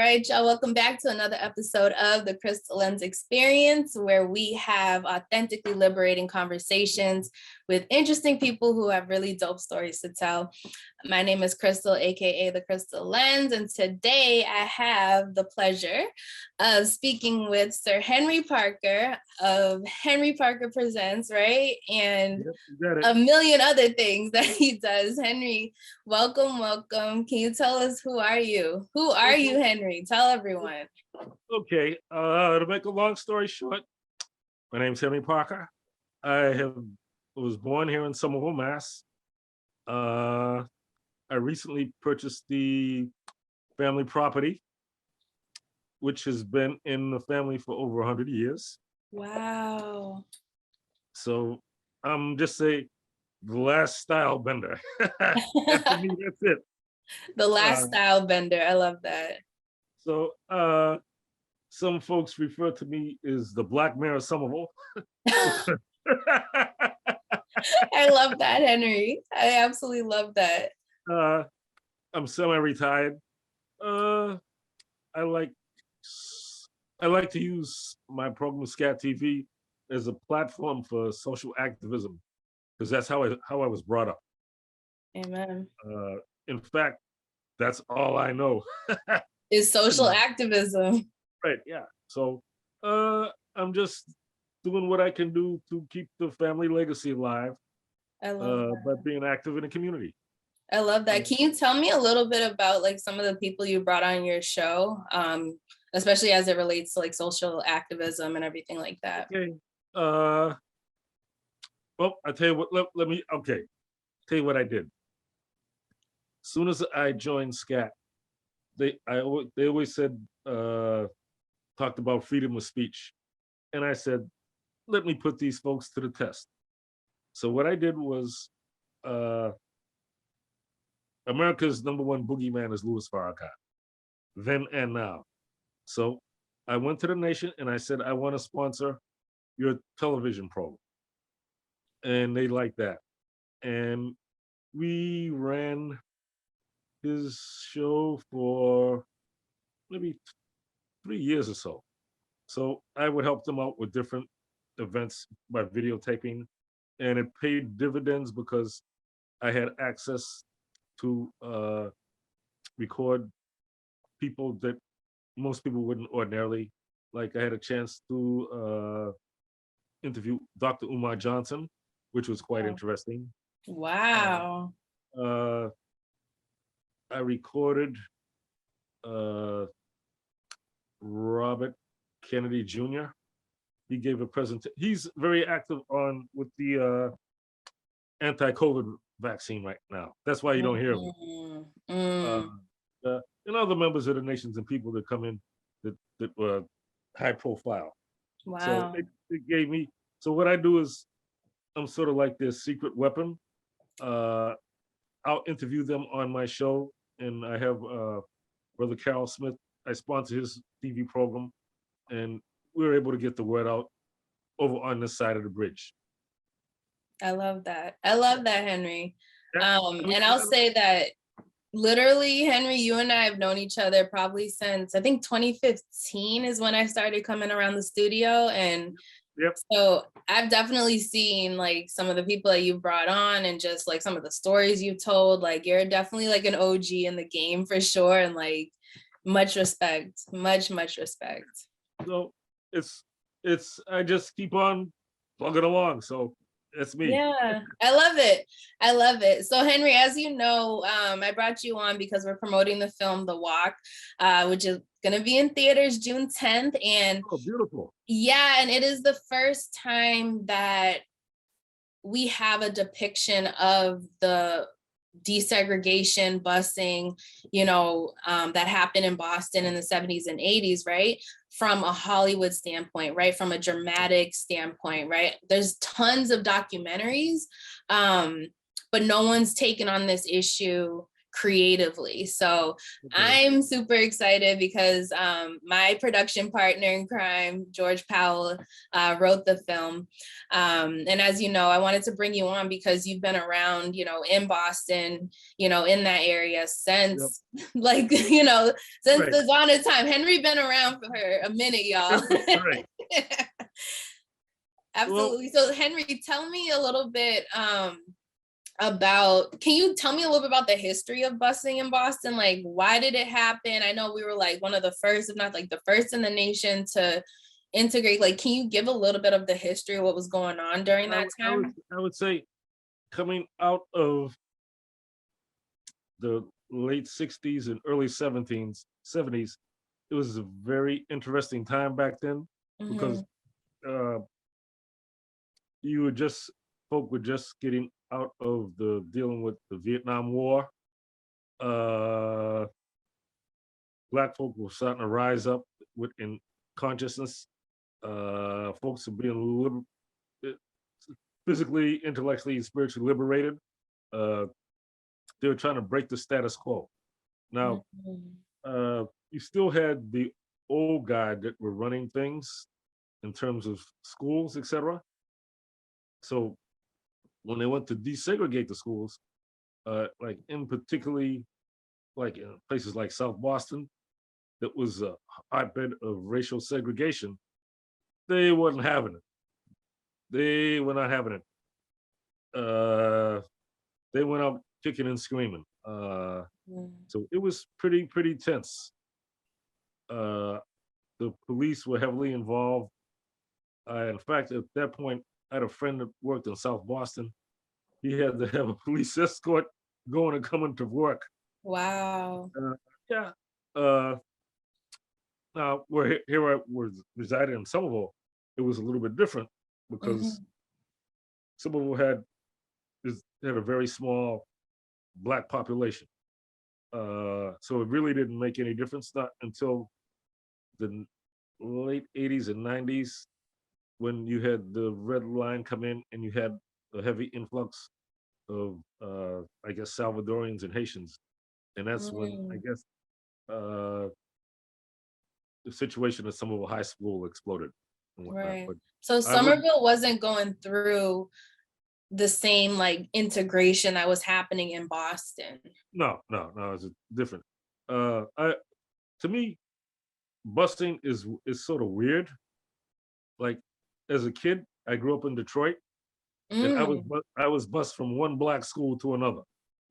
right, y'all, welcome back to another episode of the Crystal Lens Experience, where we have authentically liberating conversations with interesting people who have really dope stories to tell. My name is Crystal, aka the Crystal Lens, and today I have the pleasure of speaking with Sir Henry Parker of Henry Parker Presents, right? And a million other things that he does. Henry, welcome, welcome. Can you tell us who are you? Who are you, Henry? Tell everyone. Okay, to make a long story short, my name is Henry Parker. I was born here in Somerville, Mass. I recently purchased the family property, which has been in the family for over 100 years. Wow. So I'm just the last style bender. And for me, that's it. The last style bender. I love that. So some folks refer to me as the Black Mayor of Somerville. I love that, Henry. I absolutely love that. I'm semi-retired. I like to use my program Scat TV as a platform for social activism, because that's how I was brought up. Amen. In fact, that's all I know. Is social activism. Right, yeah. So I'm just doing what I can do to keep the family legacy alive. I love by being active in the community. I love that. Can you tell me a little bit about like some of the people you brought on your show, especially as it relates to like social activism and everything like that? Okay. Well, I tell you what. Let me. Okay. Tell you what I did. As soon as I joined SCAT, they always said talked about freedom of speech, and I said, let me put these folks to the test. So what I did was, America's #1 boogeyman is Louis Farrakhan, then and now. So I went to the nation and I said, I want to sponsor your television program. And they liked that. And we ran his show for maybe 3 years or so. So I would help them out with different events by videotaping, and it paid dividends because I had access to record people that most people wouldn't ordinarily. Like I had a chance to interview Dr. Umar Johnson, which was quite interesting. Wow. I recorded Robert Kennedy Jr. He gave a presentation. He's very active with the anti-COVID vaccine right now. That's why you don't hear him. And other members of the nations and people that come in that were high profile. Wow. So it gave me. So what I do is I'm sort of like their secret weapon. I'll interview them on my show, and I have Brother Carol Smith. I sponsor his TV program, and we were able to get the word out over on this side of the bridge. I love that. I love that, Henry. And I'll say that literally, Henry, you and I have known each other probably since I think 2015 is when I started coming around the studio. And so I've definitely seen like some of the people that you've brought on and just like some of the stories you've told. Like you're definitely like an OG in the game for sure. And like much respect, much respect. So it's I just keep on plugging along. So that's me. Yeah, I love it. I love it. So Henry, as you know, I brought you on because we're promoting the film The Walk, which is going to be in theaters June 10th. And beautiful. Yeah, and it is the first time that we have a depiction of the desegregation busing, that happened in Boston in the 70s and 80s, right? From a Hollywood standpoint, right? From a dramatic standpoint, right? There's tons of documentaries, but no one's taken on this issue creatively. So Okay. I'm super excited because my production partner in crime, George Powell, wrote the film. And as you know, I wanted to bring you on because you've been around, in Boston, in that area Yep. since like, since Right. the dawn of time. Henry been around for a minute, y'all. Right. Well, Absolutely. So Henry, tell me a little bit can you tell me a little bit about the history of busing in Boston? Like, why did it happen? I know we were like one of the first, if not like the first in the nation to integrate. Like, can you give a little bit of the history of what was going on during that time? I would say coming out of the late 60s and early 70s, it was a very interesting time back then because Mm-hmm. uh, you were just folk were just getting out of the dealing with the Vietnam War. Uh, Black folk were starting to rise up in consciousness. Folks were being eh, physically, intellectually, and spiritually liberated. Uh, they were trying to break the status quo. Now, Mm-hmm. you still had the old guard that were running things in terms of schools, etc. So when they went to desegregate the schools, like in particularly like in places like South Boston, that was a hotbed of racial segregation, they wasn't having it. They were not having it. Uh, they went out kicking and screaming. So it was pretty tense. Uh, the police were heavily involved. In fact, at that point, I had a friend that worked in South Boston. He had to have a police escort going and coming to work. Wow. Yeah. Uh, Now, where here I was residing in Somerville, it was a little bit different because Mm-hmm. Somerville had a very small black population. So it really didn't make any difference. Not until the late 80s and 90s when you had the red line come in and you had a heavy influx of I guess Salvadorians and Haitians. And that's when I Mm-hmm. guess uh the situation at Somerville High School exploded and whatnot. Right. But So I would Somerville wasn't going through the same like integration that was happening in Boston. no, it's different. I To me, busing is sort of weird. Like as a kid, I grew up in Detroit, and Mm, I was bused from one black school to another.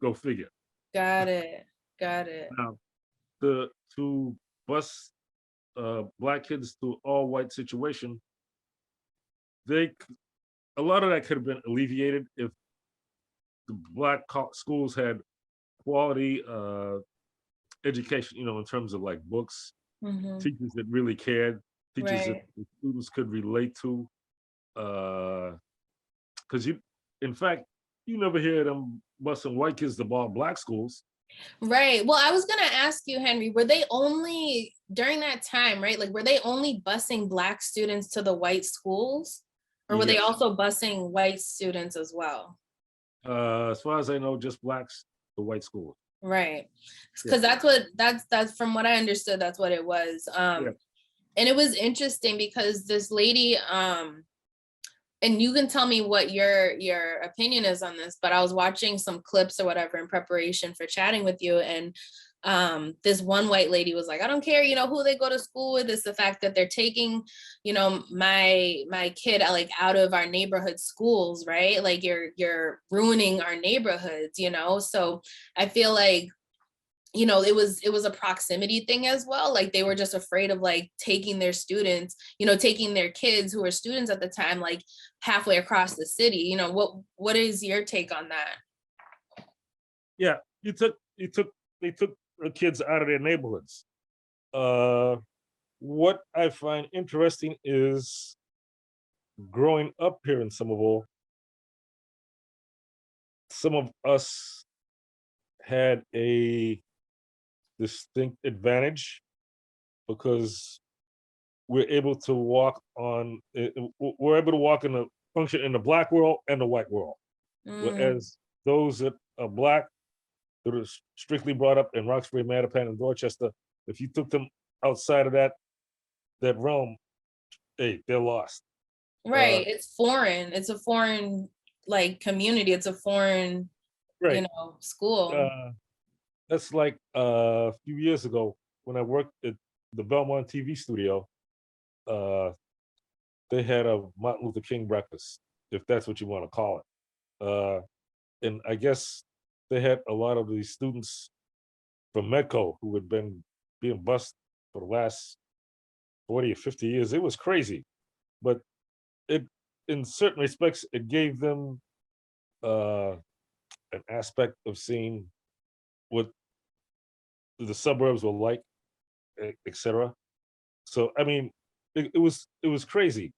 Go figure. got it. Got it. Now, the to bus black kids to all white situation, they a lot of that could have been alleviated if the schools had quality education. In terms of like books, Mm-hmm. teachers that really cared, teachers that Right. the students could relate to. Because in fact, you never hear them busting white kids to ball black schools. Right. Well, I was gonna ask you, Henry, were they only during that time, right? Like, were they only busing Black students to the white schools, or were they Yes. also busing white students as well? As far as I know, just blacks to white schools. Right. Yeah. Because that's from what I understood, that's what it was. Yeah. And it was interesting because this lady, and you can tell me what your opinion is on this, but I was watching some clips or whatever in preparation for chatting with you, and this one white lady was like, I don't care, who they go to school with. It's the fact that they're taking, my kid like out of our neighborhood schools, right? Like you're ruining our neighborhoods, so I feel like it was a proximity thing as well. Like they were just afraid of like taking their students, taking their kids who were students at the time, like halfway across the city. What is your take on that? Yeah. They took the kids out of their neighborhoods. Uh, what I find interesting is growing up here in Somerville, some of us had a distinct advantage because we're able to walk in the function in the black world and the white world. Mm, Whereas those that are black, that are strictly brought up in Roxbury, Mattapan, and Dorchester, if you took them outside of that realm, hey, they're lost. Right. It's foreign. It's a foreign like community. It's a foreign, Right. school. That's like a few years ago when I worked at the Belmont TV studio. They had a Martin Luther King breakfast, if that's what you want to call it. And I guess they had a lot of these students from Medco who had been being bused for the last 40 or 50 years. It was crazy, but it, in certain respects, it gave them an aspect of seeing what the suburbs were like, etc. So I mean, it was crazy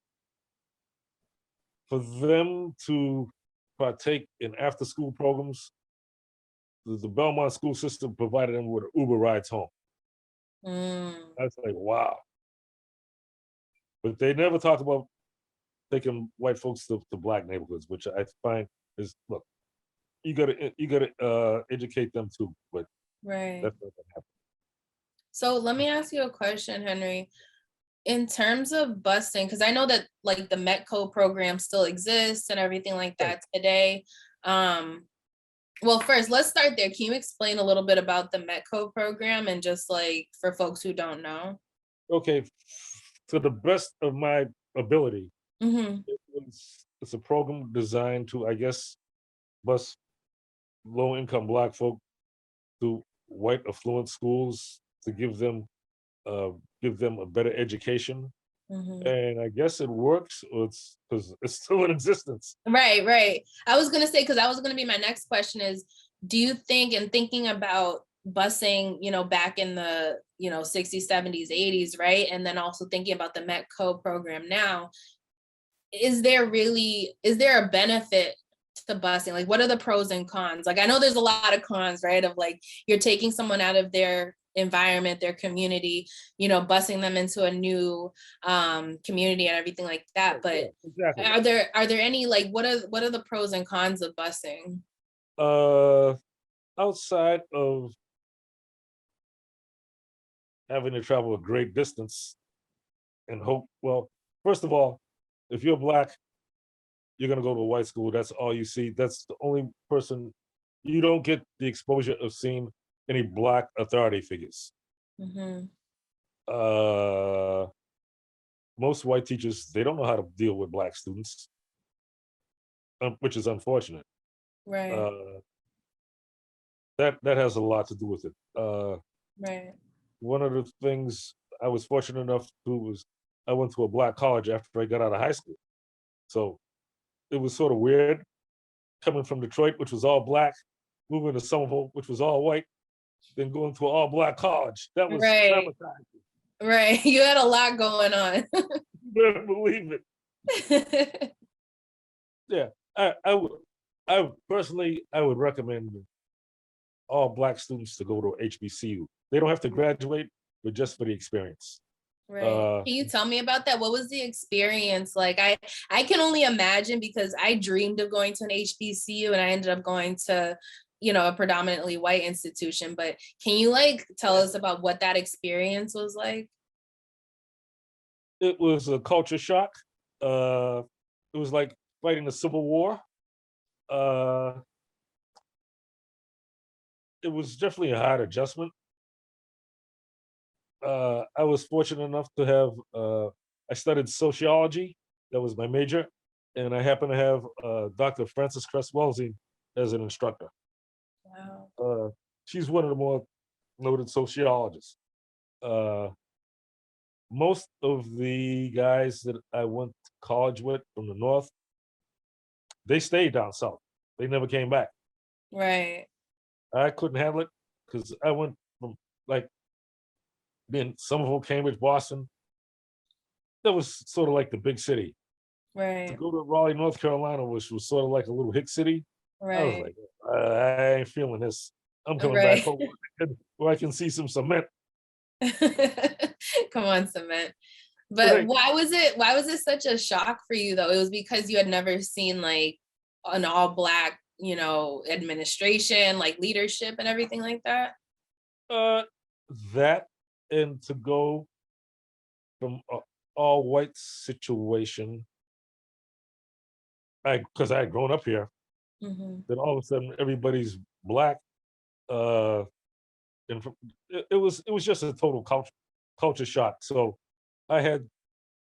for them to partake in after school programs. The Belmont school system provided them with Uber rides home. Mm. I was like, wow. But they never talked about taking white folks to black neighborhoods, which I find is, look, you gotta educate them too, but Right. that's not gonna happen. So let me ask you a question, Henry. In terms of busing, because I know that like the Metco program still exists and everything like Right. that today. Well, first, let's start there. Can you explain a little bit about the Metco program and just like for folks who don't know? Okay, to the best of my ability, Mm-hmm. it's a program designed to, I guess, bus low income black folk to white affluent schools to uh, give them a better education. Mm-hmm. And I guess it works, or it's because it's still in existence. Right, right. I was gonna say, because that was gonna be my next question is, do you think, in thinking about busing, back in the, 60s, 70s, 80s, right? And then also thinking about the Metco program now, is there a benefit to busing? Like, what are the pros and cons? Like, I know there's a lot of cons, right? Of like, you're taking someone out of their environment, their community, busing them into a new community and everything like that. But Yeah, exactly. are there any, like, what are the pros and cons of busing? Uh, Outside of having to travel a great distance and hope, well, first of all, if you're black, you're gonna go to a white school. That's all you see. That's the only person you don't get the exposure of seeing any black authority figures. Mm-hmm. Uh, Most white teachers, they don't know how to deal with black students, which is unfortunate. Right, Uh, that has a lot to do with it. right, One of the things I was fortunate enough to do was I went to a black college after I got out of high school. So it was sort of weird coming from Detroit, which was all black, moving to Somerville, which was all white, then going to an all black college. That was right, traumatizing. right. You had a lot going on. You better believe it. Yeah, I personally, I would recommend all black students to go to HBCU. They don't have to graduate, but just for the experience. Right. Uh, Can you tell me about that? What was the experience like? I can only imagine, because I dreamed of going to an HBCU and I ended up going to, a predominantly white institution. But can you like tell us about what that experience was like? it was a culture shock. Uh, it was like fighting the Civil War. Uh, it was definitely a hard adjustment. I was fortunate enough to have I studied sociology. That was my major, and I happen to have Dr. Frances Cress Wellesley as an instructor. Wow. Uh, she's one of the more noted sociologists. Uh, Most of the guys that I went to college with from the north, they stayed down south. They never came back. Right. I couldn't handle it because I went from like being Somerville, Cambridge, Boston. That was sort of like the big city. To Right. go to Raleigh, North Carolina, which was sort of like a little hick city, I was Right. like, I ain't feeling this. I'm coming back Right. home where I can see some cement. Come on, cement. But Right. why was it such a shock for you though? It was because you had never seen like an all black, administration, like leadership and everything like that? Uh, that and to go from a all white situation, because I had grown up here, Hmm. then all of a sudden everybody's black. Uh, and it was just a total culture shock. So I had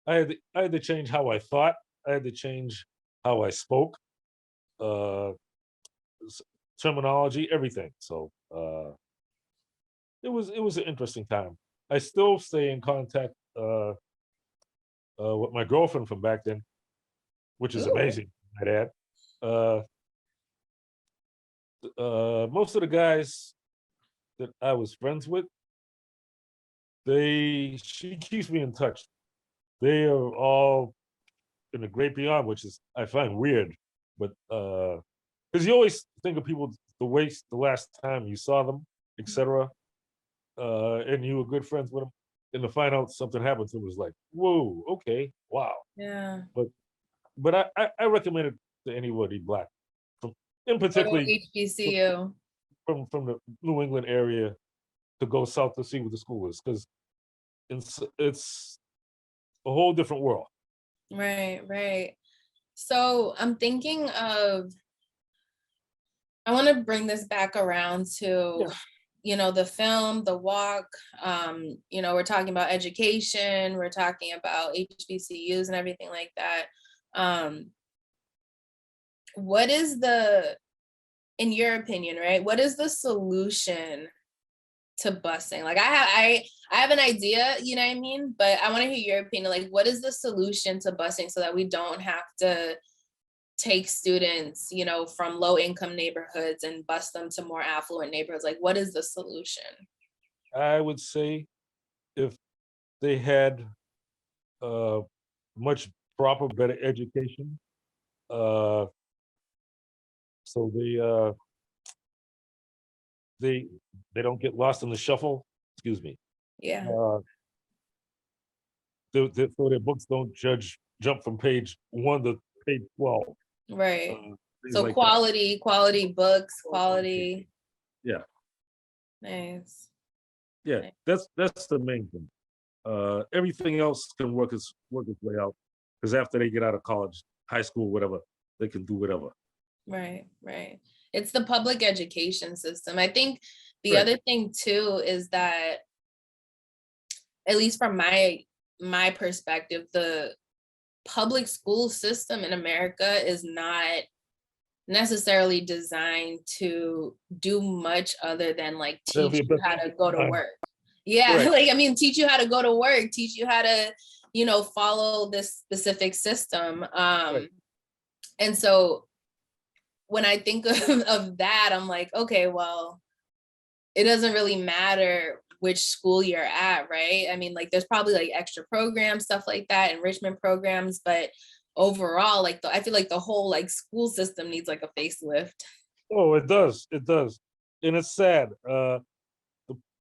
I had to change how I thought. I had to change how I spoke, uh, s- terminology, everything. So it was an interesting time. I still stay in contact with my girlfriend from back then, which is Ooh. amazing. I'd add. Uh, most of the guys that I was friends with, she keeps me in touch. They are all in the great beyond, which is I find weird, but because you always think of people the last time you saw them, etc. And you were good friends with them, and to find out something happened to them was like, whoa, okay, wow. Yeah. But I recommend it to anybody black, from, in Go to particularly HBCU. from the New England area, to go south to see what the school is, because it's a whole different world. Right, right. So I'm thinking I want to bring this back around to, Yeah. the film, the walk. We're talking about education, we're talking about HBCUs and everything like that. Um, what is in your opinion, right? What is the solution to busing? Like I have an idea, you know what I mean? But I want to hear your opinion. Like, what is the solution to busing so that we don't have to take students, from low income neighborhoods and bus them to more affluent neighborhoods? Like, what is the solution? I would say if they had uh, much proper, better education, uh, so they they don't get lost in the shuffle. Excuse me. Yeah. Uh, so their books don't jump from page 1 to page 12. Right. Things So like that. quality books, Okay. quality. Yeah, Nice. yeah. Nice. That's the main thing. Everything else can work its way out, because after they get out of college, high school, whatever, they can do whatever. Right, right. It's the public education system. I think the Right. other thing too is that, at least from my perspective, the public school system in America is not necessarily designed to do much other than like That'll be teach your you best how to interest go in to mind. work. Yeah, Right. like I mean, teach you how to go to work, teach you how to, follow this specific system. Right. And so when I think of that, I'm like, okay, well, it doesn't really matter which school you're at, right? I mean, like there's probably like extra programs, stuff like that, enrichment programs, but overall, like I feel like the whole like school system needs like a facelift. Oh, it does. It does. And it's sad. The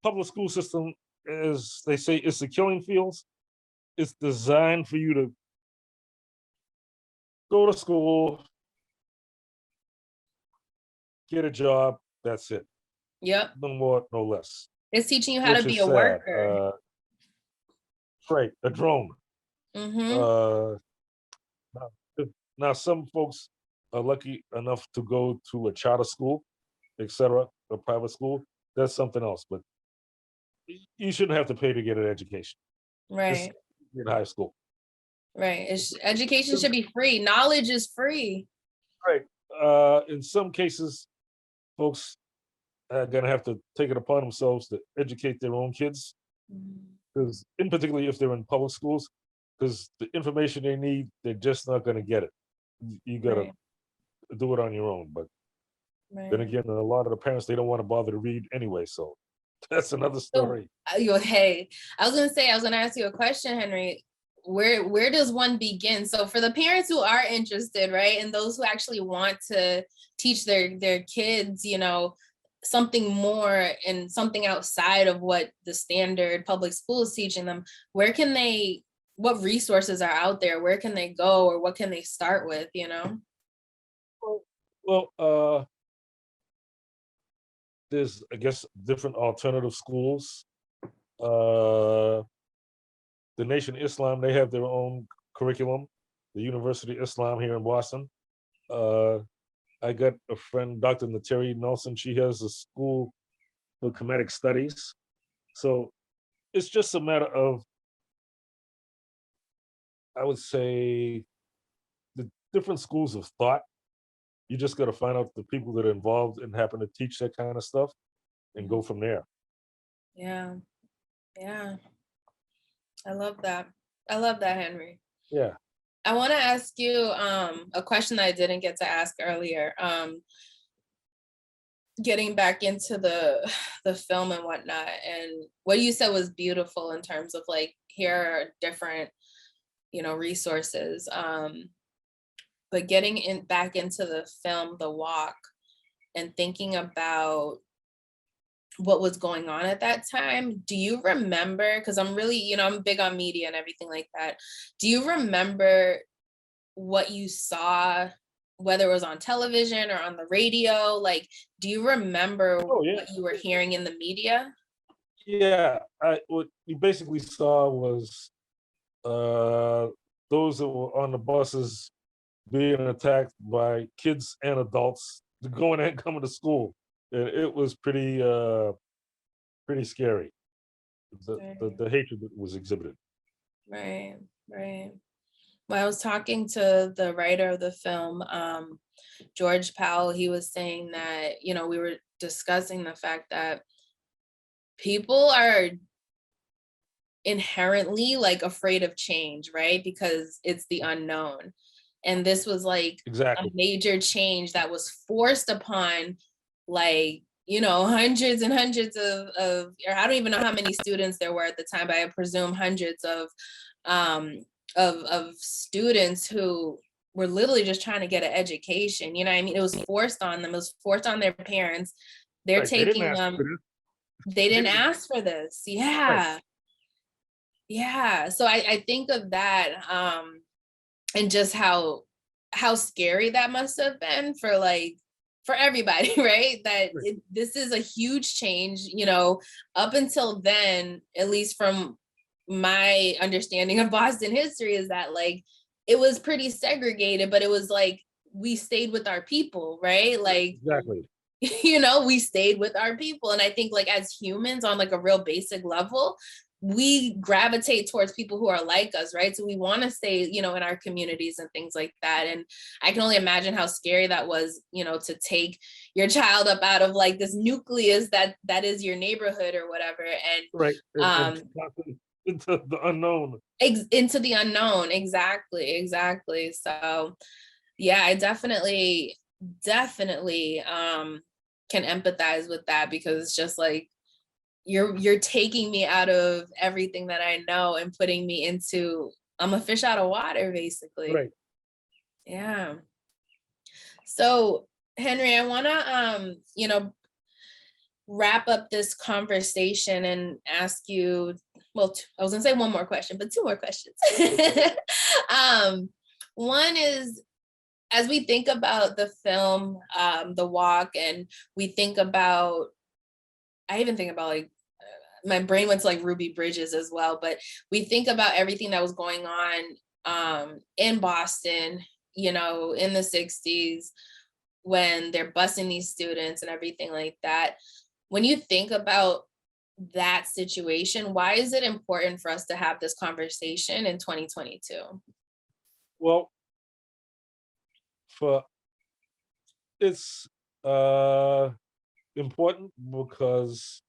public school system, as they say, it's the killing fields. It's designed for you to go to school, get a job. That's it. Yep. No more, no less. It's teaching you how to Which be is a sad. worker. Right. A drone. Mm-hmm. Uh, now, now, some folks are lucky enough to go to a charter school, etc., a private school. That's something else. But you shouldn't have to pay to get an education. It's Right. in high school. Right. Education should be free. Knowledge is free. Right. In some cases, folks are gonna have to take it upon themselves to educate their own kids, Mhm. because, in particularly if they're in public schools, because the information they need, they're just not gonna get it. You gotta Right. do it on your own. But then Right. again, a lot of the parents, they don't want to bother to read anyway. So that's another So, story. hey, I was gonna ask you a question, Henry. Where does one begin? So for the parents who are interested, right, and those who actually want to teach their kids, something more and something outside of what the standard public school is teaching them, what resources are out there? Where can they go, or what can they start with? Well, Well, there's, I guess, different alternative schools. Uh, the Nation Islam, they have their own curriculum. The University of Islam here in Boston. Uh, I got a friend, Dr. Nateri Nelson. She has a school for Kemetic studies. So it's just a matter of, I would say, the different schools of thought. You just got to find out the people that are involved and happen to teach that kind of stuff and Mhm. go from there. Yeah, yeah, I love that. I love that, Henry. Yeah. I want to ask you a question that I didn't get to ask earlier. Getting back into the film and whatnot, and what you said was beautiful in terms of like, here are different, resources. But getting in back into the film, The Walk, and thinking about what was going on at that time, do you remember, because I'm really, I'm big on media and everything like that, do you remember what you saw, whether it was on television or on the radio? Like, do you remember Oh yeah. what you were hearing in the media? Yeah. What you basically saw was uh, those that were on the buses being attacked by kids and adults going and coming to school. And it was pretty scary. Right, The hatred that was exhibited. right, right. Well, I was talking to the writer of the film, George Powell. He was saying that, we were discussing the fact that people are inherently like afraid of change, right? Because it's the unknown. And this was like a Exactly. major change that was forced upon, like, hundreds and hundreds or I don't even know how many students there were at the time, but I presume hundreds um of students who were literally just trying to get an education. You know what I mean? It was forced on them, it was forced on their parents. They're Right. They didn't taking ask for them, this. they They didn't didn't. ask for this. Right. Yeah. Yeah. So I think of that, and just how scary that must have been for, like, for everybody, right? That Right. this is a huge change, up until then, at least from my understanding of Boston history, is that like it was pretty segregated, but it was like we stayed with our people, right? Like, Exactly. we stayed with our people. And I think, like, as humans on like a real basic level, we gravitate towards people who are like us, right? So we want to stay, in our communities and things like that. And I can only imagine how scary that was, to take your child up out of like this nucleus that is your neighborhood or whatever, and Right. And um into the unknown. into the unknown. Exactly. So yeah, I definitely can empathize with that, because it's just like you're taking me out of everything that I know and putting me into, I'm a fish out of water, basically. Right. Yeah. So Henry, I want to wrap up this conversation and ask you, well, I was gonna say one more question, but two more questions. um One is, as we think about the film, The Walk, and we think about, I even think about like, my brain went to like Ruby Bridges as well, but we think about everything that was going on in Boston, in the 60s, when they're busing these students and everything like that. When you think about that situation, why is it important for us to have this conversation in 2022? Well, for it's uh important because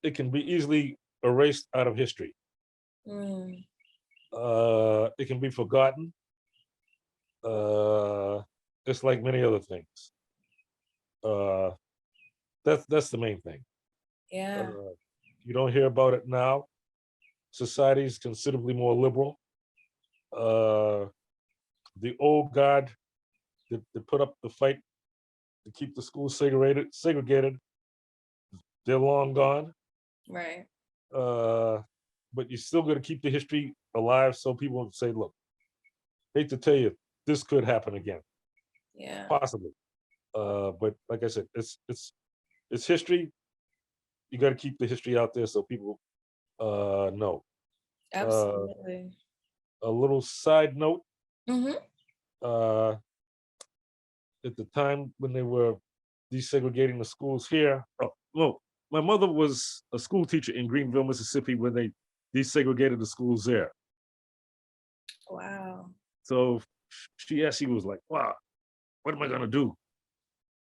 it can be easily erased out of history. Mm, It can be forgotten. Uh, it's like many other things. Uh, that's the main thing. yeah, Uh, you don't hear about it now. Society is considerably more liberal. Uh, the old guard that put up the fight to keep the schools segregated, they're long gone. right. Uh, but you still got to keep the history alive so people say, look, hate to tell you, this could happen again. Yeah. possibly. But like I said, it's history. You got to keep the history out there so people know. Uh, Absolutely. a little side note: Hmm. uh, at the time when they were desegregating the schools here, oh, well, my mother was a school teacher in Greenville, Mississippi, when they desegregated the schools there. Wow. So she was like, "Wow, what am I gonna do?"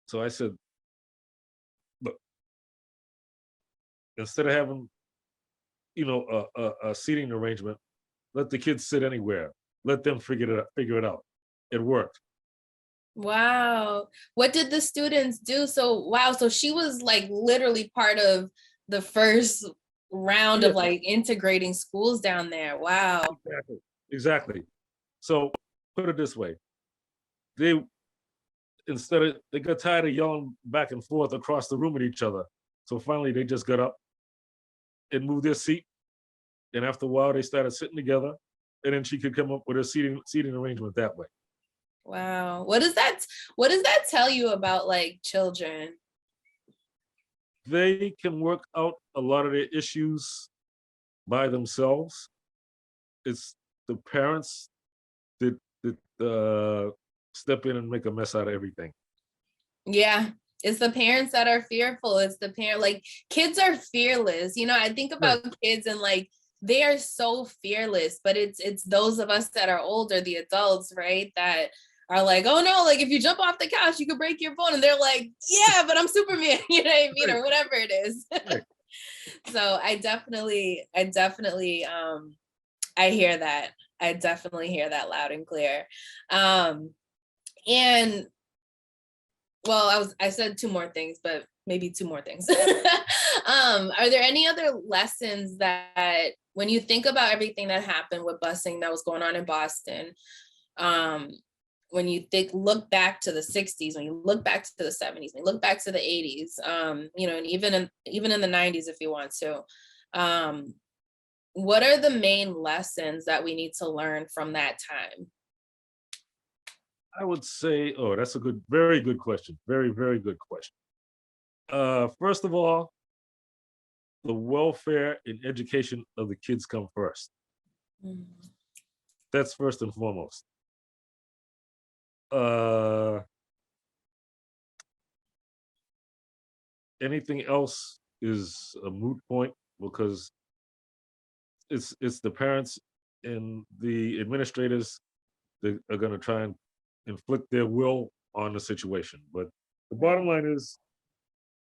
So I said, "Look, instead of having a seating arrangement, let the kids sit anywhere. Let them figure it out." It worked. Wow. What did the students do? So, wow. So she was like literally part of the first round Yeah, of like integrating schools down there. Wow. exactly. Exactly. So put it this way: they they got tired of yelling back and forth across the room at each other. So finally, they just got up and moved their seat. And after a while, they started sitting together, and then she could come up with a seating arrangement that way. Wow. What does that tell you about like children? They can work out a lot of their issues by themselves. It's the parents that step in and make a mess out of everything. Yeah. It's the parents that are fearful. It's the parent, like kids are fearless. I think Right. about kids and like they are so fearless, but it's those of us that are older, the adults, right? That are like, oh no, like if you jump off the couch, you could break your bone. And they're like, yeah, but I'm Superman, you know what I mean? Right. Or whatever it is. Right. So I hear that. I definitely hear that loud and clear. Um, and well, I said two more things, but maybe two more things. Are there any other lessons that when you think about everything that happened with busing that was going on in Boston, um, when you look back to the 60s, when you look back to the 70s, when you look back to the 80s, and even in the 90s if you want to, what are the main lessons that we need to learn from that time? I would say, oh, that's a very good question. Very, very good question. First of all, the welfare and education of the kids come first. Mm. That's first and foremost. Uh, anything else is a moot point because it's the parents and the administrators that are going to try and inflict their will on the situation. But the bottom line is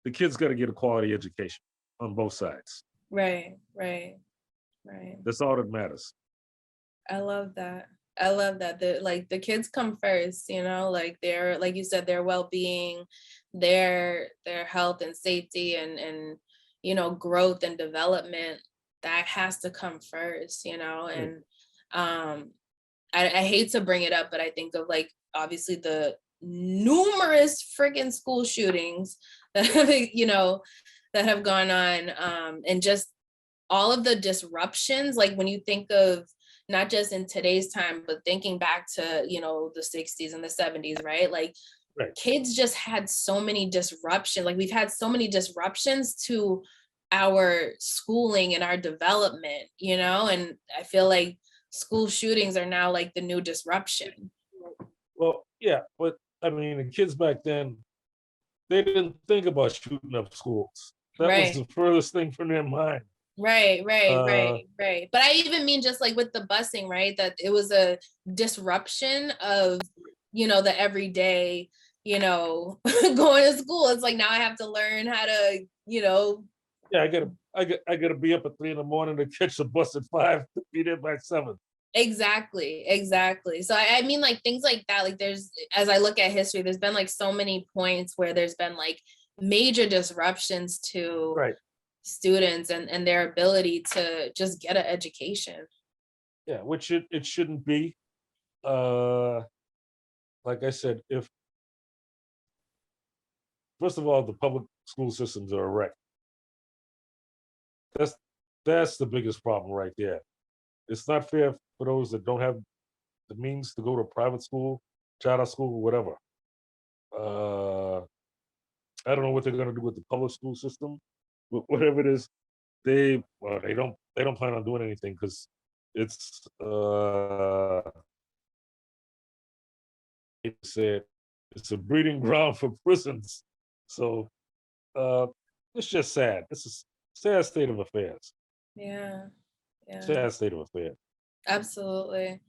the kids got to get a quality education on both sides. Right, right, right. That's all that matters. I love that. I love that. The kids come first, like their, like you said, their well-being, their health and safety and growth and development, that has to come first, Right. and I hate to bring it up, but I think of like obviously the numerous freaking school shootings that that have gone on, and just all of the disruptions, like when you think of not just in today's time, but thinking back to, the 60s and the 70s, right? Like Right. kids just had so many disruptions. Like we've had so many disruptions to our schooling and our development, and I feel like school shootings are now like the new disruption. Well, yeah, but I mean, the kids back then, they didn't think about shooting up schools. That was Right. the furthest thing from their mind. Right, right, Uh, right, right. But I even mean just like with the busing, right? That it was a disruption of, the everyday, going to school. It's like now I have to learn how to, yeah, I gotta be up at 3 in the morning to catch the bus at 5 to be there by 7. exactly, exactly. So I mean like things like that. Like there's, as I look at history, there's been like so many points where there's been like major disruptions to Right. students and their ability to just get an education. Yeah, which it shouldn't be. Uh, like I said, if first of all, the public school systems are a wreck. That's that's the biggest problem right there. It's not fair for those that don't have the means to go to private school, charter school, whatever. I don't know what they're going to do with the public school system, but whatever it is, they don't plan on doing anything because it's it's a breeding ground for prisons. So uh, it's just sad. It's a sad state of affairs. Yeah. Yeah. Sad state of affairs. Absolutely.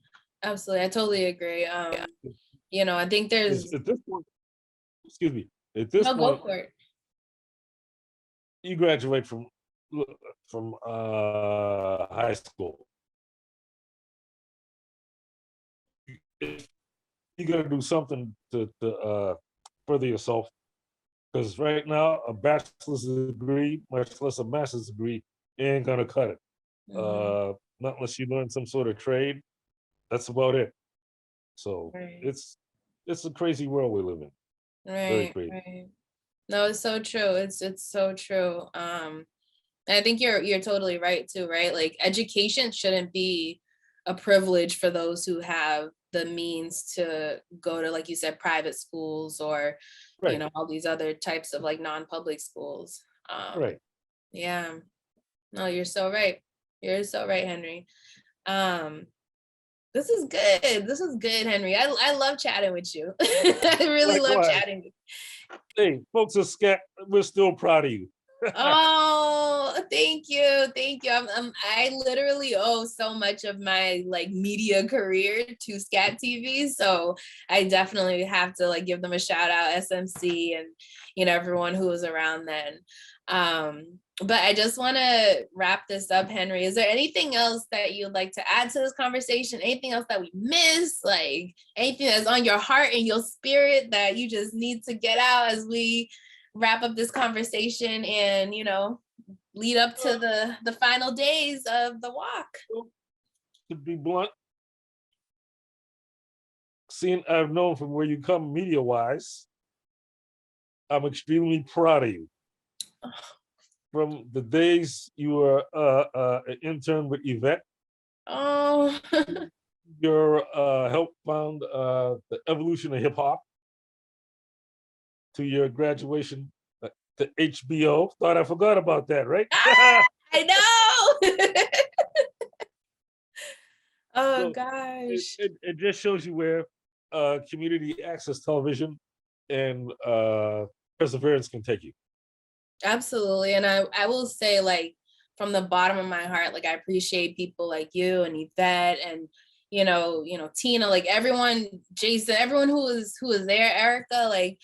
Absolutely. I totally agree. I think there's At this point, excuse me. At this no, go point, for it. you graduate from high school. If you got to do something to further yourself, because right now a bachelor's degree, much less a master's degree, ain't gonna cut it. Mhm. Not unless you learn some sort of trade. That's about it. So Right. it's a crazy world we live in. Very Right. crazy. Right. No, it's so true. It's so true. And I think you're totally right too, right? Like education shouldn't be a privilege for those who have the means to go to, like you said, private schools or, Right, all these other types of like non-public schools. right. Yeah. No, you're so right. You're so right, Henry. Um, this is good. This is good, Henry. I love chatting with you. I really love Likewise. chatting with Hey, folks at SCAT, we're still proud of you. Oh, thank you. Thank you. I literally owe so much of my like media career to Scat TV. So I definitely have to like give them a shout out, SMC and everyone who was around then. But I just want to wrap this up, Henry. Is there anything else that you'd like to add to this conversation? Anything else that we missed? Like anything that's on your heart and your spirit that you just need to get out as we wrap up this conversation and lead up to the final days of the walk? To be blunt, seeing I've known from where you come media wise, I'm extremely proud of you. From the days you were an intern with Yvette, Oh. your help found the evolution of hip hop, to your graduation to HBO. Thought I forgot about that, right? I know. Oh So gosh. it just shows you where community access television and perseverance can take you. Absolutely. And I will say, like, from the bottom of my heart, like I appreciate people like you and Yvette and Tina, like everyone, Jason, everyone who was there, Erica, like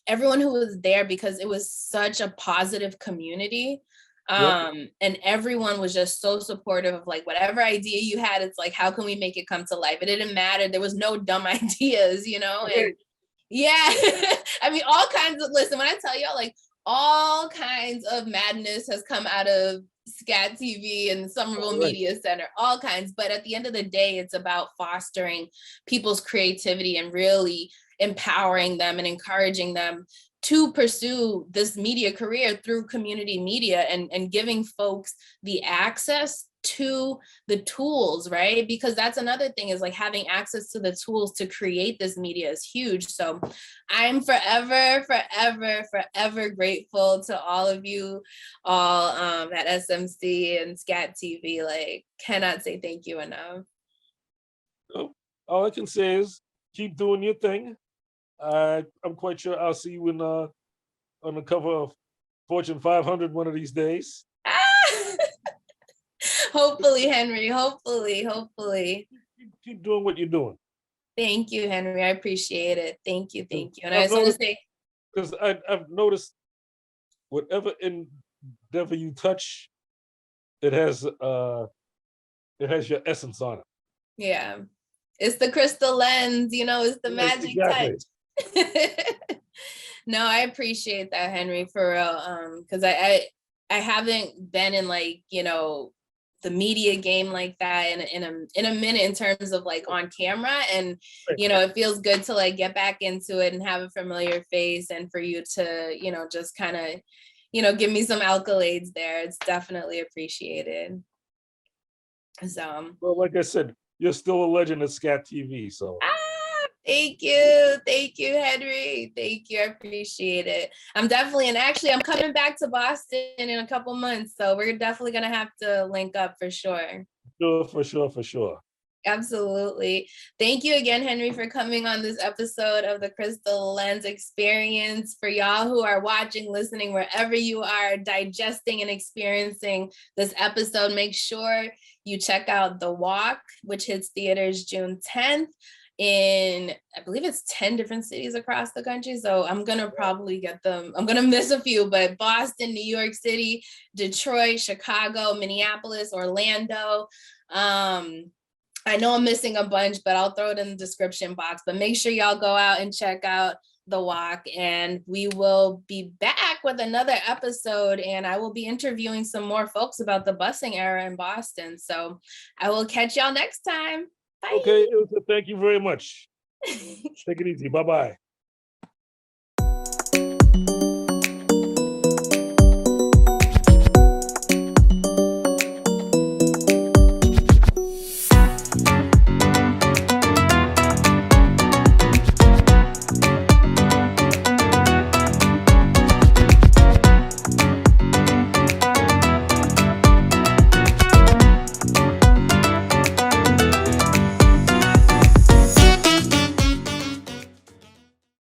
everyone who was there, because it was such a positive community. Yep. And everyone was just so supportive of like whatever idea you had. It's like, how can we make it come to life? It didn't matter. There was no dumb ideas, and yeah. I mean, all kinds of, listen, when I tell y'all, like, all kinds of madness has come out of Scat TV and Somerville Right. Media Center, all kinds. But at the end of the day, it's about fostering people's creativity and really empowering them and encouraging them to pursue this media career through community media and giving folks the access to the tools, right? Because that's another thing, is like having access to the tools to create this media is huge. So I'm forever, forever, forever grateful to all of you all at SMC and Scat TV. Like, cannot say thank you enough. So, all I can say is keep doing your thing. I'm quite sure I'll see you on the cover of Fortune 500 one of these days. Ah! Hopefully, Henry. Hopefully. Keep doing what you're doing. Thank you, Henry. I appreciate it. Thank you. And I I've just want to noticed, say, because I've noticed whatever endeavor you touch, it has your essence on it. yeah, it's the crystal lens, it's the Right, magic exactly. touch. No, I appreciate that, Henry, for real. Because I haven't been in like, the media game like that in a minute, in terms of like on camera. And Right. it feels good to like get back into it and have a familiar face, and for you to, just kind of, give me some accolades there. It's definitely appreciated. So Well, like I said, you're still a legend at Scat TV. So Thank you, Henry. Thank you. I appreciate it. I'm coming back to Boston in a couple months, so we're definitely gonna have to link up for sure. Sure, for sure, for sure. Absolutely. Thank you again, Henry, for coming on this episode of the Crystal Lens Experience. For y'all who are watching, listening, wherever you are, digesting and experiencing this episode, make sure you check out The Walk, which hits theaters June 10th in, I believe it's 10 different cities across the country. So I'm going to probably get them. I'm going to miss a few, but Boston, New York City, Detroit, Chicago, Minneapolis, Orlando. I know I'm missing a bunch, but I'll throw it in the description box. But make sure y'all go out and check out The Walk, and we will be back with another episode, and I will be interviewing some more folks about the busing era in Boston. So I will catch y'all next time. Bye. Okay, Ilse, thank you very much. Take it easy. Bye-bye.